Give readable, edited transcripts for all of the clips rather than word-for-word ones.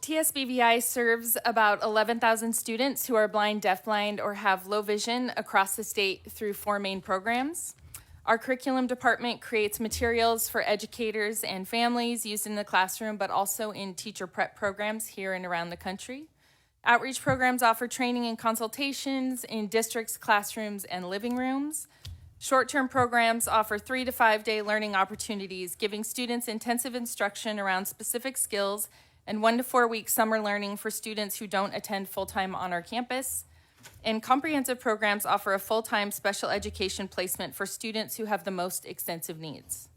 TSBVI serves about 11,000 students who are blind, deafblind, or have low vision across the state through 4 main programs. Our curriculum department creates materials for educators and families used in the classroom, but also in teacher prep programs here and around the country. Outreach programs offer training and consultations in districts, classrooms, and living rooms. Short-term programs offer 3 to 5 day learning opportunities, giving students intensive instruction around specific skills, and 1 to 4 week summer learning for students who don't attend full-time on our campus. And comprehensive programs offer a full-time special education placement for students who have the most extensive needs.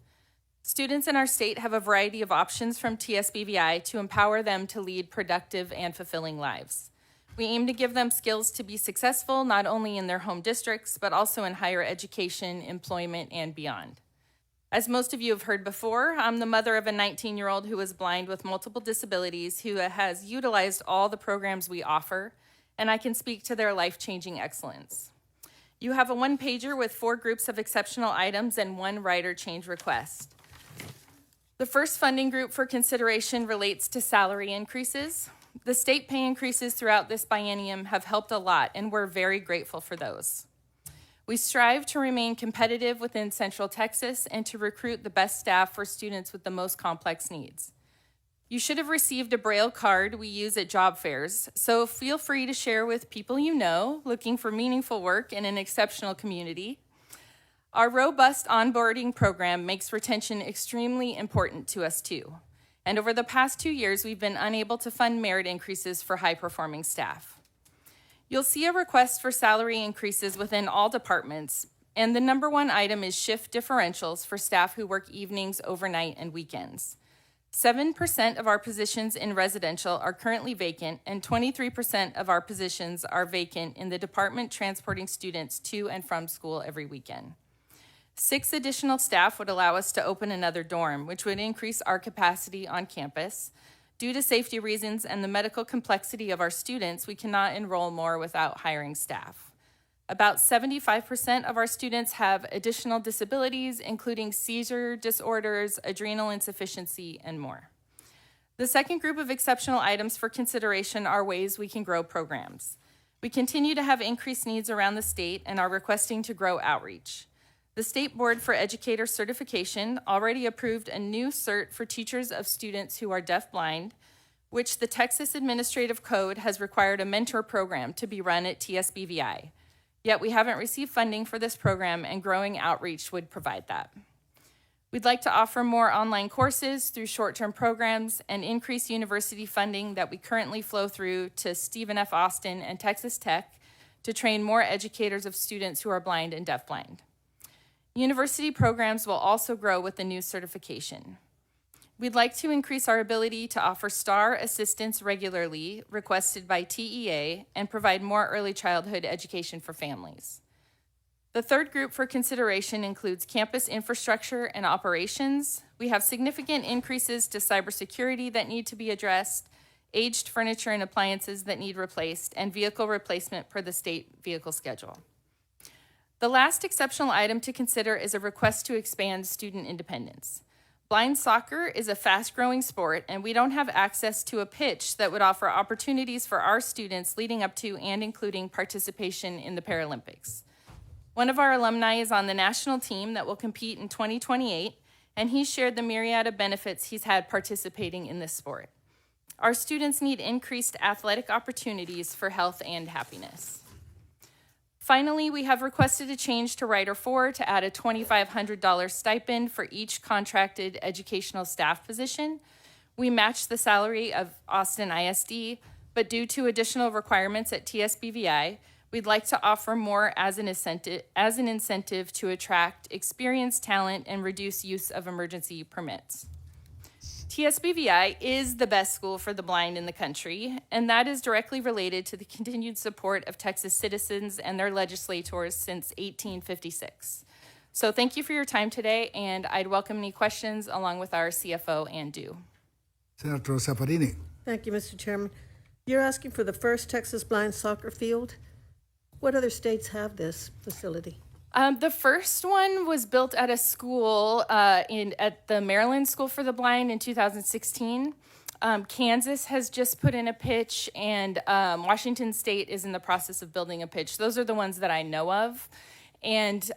Students in our state have a variety of options from TSBVI to empower them to lead productive and fulfilling lives. We aim to give them skills to be successful not only in their home districts, but also in higher education, employment, and beyond. As most of you have heard before, I'm the mother of a 19-year-old who is blind with multiple disabilities who has utilized all the programs we offer, and I can speak to their life-changing excellence. You have a one-pager with 4 groups of exceptional items and 1 rider change request. The first funding group for consideration relates to salary increases. The state pay increases throughout this biennium have helped a lot, and we're very grateful for those. We strive to remain competitive within Central Texas and to recruit the best staff for students with the most complex needs. You should have received a Braille card we use at job fairs, so feel free to share with people you know looking for meaningful work in an exceptional community. Our robust onboarding program makes retention extremely important to us too. And over the past 2 years, we've been unable to fund merit increases for high-performing staff. You'll see a request for salary increases within all departments, and the number 1 item is shift differentials for staff who work evenings, overnight, and weekends. 7% of our positions in residential are currently vacant, and 23% of our positions are vacant in the department transporting students to and from school every weekend. 6 additional staff would allow us to open another dorm, which would increase our capacity on campus. Due to safety reasons and the medical complexity of our students, we cannot enroll more without hiring staff. About 75% of our students have additional disabilities, including seizure disorders, adrenal insufficiency, and more. The second group of exceptional items for consideration are ways we can grow programs. We continue to have increased needs around the state and are requesting to grow outreach. The State Board for Educator Certification already approved a new cert for teachers of students who are deafblind, which the Texas Administrative Code has required a mentor program to be run at TSBVI. Yet we haven't received funding for this program, and growing outreach would provide that. We'd like to offer more online courses through short-term programs and increase university funding that we currently flow through to Stephen F. Austin and Texas Tech to train more educators of students who are blind and deafblind. University programs will also grow with the new certification. We'd like to increase our ability to offer STAR assistance regularly, requested by TEA, and provide more early childhood education for families. The third group for consideration includes campus infrastructure and operations. We have significant increases to cybersecurity that need to be addressed, aged furniture and appliances that need replaced, and vehicle replacement per the state vehicle schedule. The last exceptional item to consider is a request to expand student independence. Blind soccer is a fast-growing sport, and we don't have access to a pitch that would offer opportunities for our students leading up to and including participation in the Paralympics. One of our alumni is on the national team that will compete in 2028, and he shared the myriad of benefits he's had participating in this sport. Our students need increased athletic opportunities for health and happiness. Finally, we have requested a change to Rider 4 to add a $2,500 stipend for each contracted educational staff position. We match the salary of Austin ISD, but due to additional requirements at TSBVI, we'd like to offer more as an incentive to attract experienced talent and reduce use of emergency permits. TSBVI is the best school for the blind in the country, and that is directly related to the continued support of Texas citizens and their legislators since 1856. So thank you for your time today, and I'd welcome any questions along with our CFO, Ann Dew. Senator Saparini. Thank you, Mr. Chairman. You're asking for the first Texas blind soccer field. What other states have this facility? The first one was built at a school at the Maryland School for the Blind in 2016. Kansas has just put in a pitch, and Washington State is in the process of building a pitch. Those are the ones that I know of. And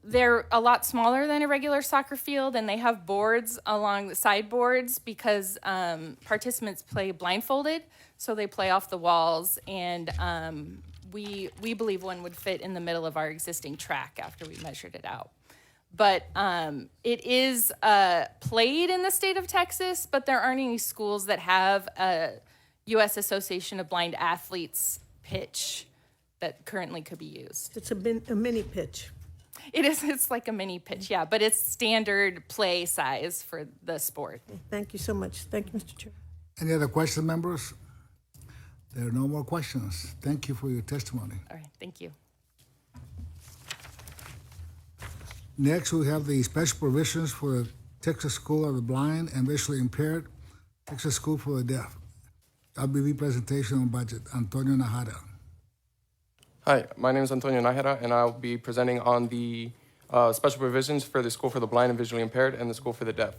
they're a lot smaller than a regular soccer field, and they have boards along the sideboards because participants play blindfolded, so they play off the walls. And we believe one would fit in the middle of our existing track after we measured it out. But it is played in the state of Texas, but there aren't any schools that have a U.S. Association of Blind Athletes pitch that currently could be used. It's a mini pitch. It is. It's like a mini pitch, yeah, but it's standard play size for the sport. Thank you so much. Thank you, Mr. Chair. Any other question, members? There are no more questions. Thank you for your testimony. All right, thank you. Next, we have the special provisions for the Texas School of the Blind and Visually Impaired, Texas School for the Deaf. LBB presentation on budget. Antonio Najada. Hi, my name is Antonio Nájera, and I'll be presenting on the special provisions for the School for the Blind and Visually Impaired and the School for the Deaf.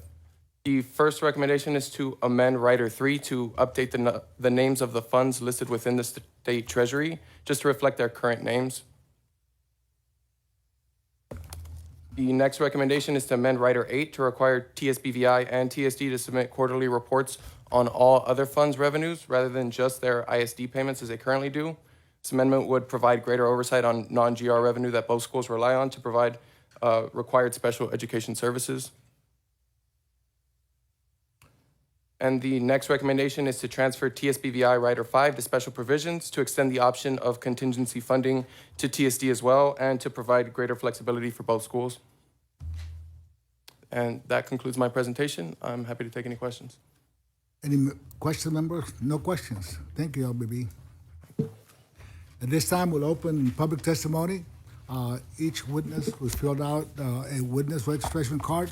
The first recommendation is to amend Rider 3 to update the names of the funds listed within the state treasury, just to reflect their current names. The next recommendation is to amend Rider 8 to require TSBVI and TSD to submit quarterly reports on all other funds revenues rather than just their ISD payments as they currently do. This amendment would provide greater oversight on non-GR revenue that both schools rely on to provide required special education services. And the next recommendation is to transfer TSBVI Rider 5 to special provisions to extend the option of contingency funding to TSD as well and to provide greater flexibility for both schools. And that concludes my presentation. I'm happy to take any questions. Any question, members? No questions. Thank you, LBB. At this time, we'll open public testimony. Each witness who's filled out a witness registration card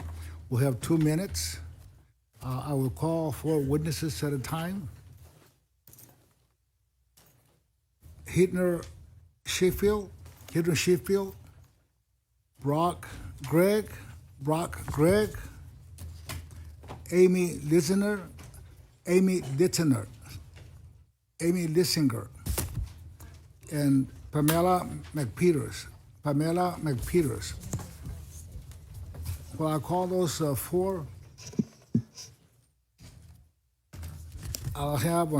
will have 2 minutes. I will call 4 witnesses at a time. Hittner Sheffield, Brock Gregg, Amy Lissinger, and Pamela McPeters. Well, I call those 4. I'll have